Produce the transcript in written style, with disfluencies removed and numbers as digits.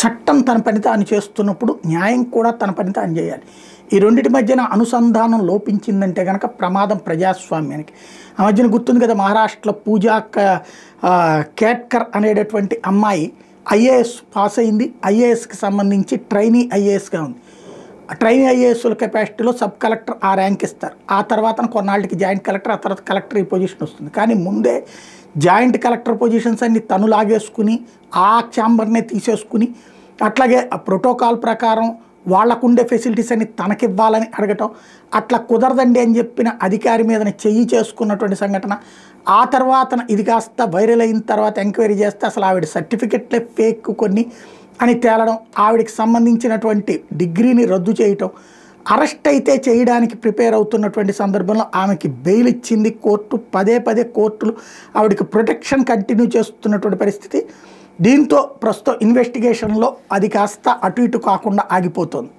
చట్టం తన పని తాను చేస్తున్నప్పుడు న్యాయం కూడా తన పని తాను చేయాలి. ఈ రెండింటి మధ్యన అనుసంధానం లోపించిందంటే కనుక ప్రమాదం ప్రజాస్వామ్యానికి. ఆ మధ్యన గుర్తుంది కదా, మహారాష్ట్రలో పూజా కేట్కర్ అనేటటువంటి అమ్మాయి ఐఏఎస్ పాస్ అయింది. ఐఏఎస్కి సంబంధించి ట్రైనీ ఐఏఎస్గా ఉంది. ట్రైనీ ఐఏఎస్ల కెపాసిటీలో సబ్ కలెక్టర్ ఆ ర్యాంక్ ఇస్తారు. ఆ తర్వాత కొన్నాళ్ళకి జాయింట్ కలెక్టర్, ఆ తర్వాత కలెక్టర్ ఈ పొజిషన్ వస్తుంది. కానీ ముందే జాయింట్ కలెక్టర్ పొజిషన్స్ అన్ని తను లాగేసుకుని ఆ ఛాంబర్నే తీసేసుకుని అట్లాగే ఆ ప్రోటోకాల్ ప్రకారం వాళ్ళకుండే ఫెసిలిటీస్ అన్ని తనకివ్వాలని అడగటం, అట్లా కుదరదండి అని చెప్పిన అధికారి మీదనే చెయ్యి చేసుకున్నటువంటి సంఘటన. ఆ తర్వాత ఇది కాస్త వైరల్ అయిన తర్వాత ఎంక్వైరీ చేస్తే అసలు ఆవిడ సర్టిఫికెట్లే ఫేక్ కొన్ని అని తేలడం, ఆవిడకి సంబంధించినటువంటి డిగ్రీని రద్దు చేయటం, అరెస్ట్ అయితే చేయడానికి ప్రిపేర్ అవుతున్నటువంటి సందర్భంలో ఆమెకి బెయిల్ ఇచ్చింది కోర్టు. పదే పదే కోర్టులు ఆవిడకి ప్రొటెక్షన్ కంటిన్యూ చేస్తున్నటువంటి పరిస్థితి. దీంతో ప్రస్తుతం ఇన్వెస్టిగేషన్లో అది కాస్త అటు ఇటు కాకుండా ఆగిపోతుంది.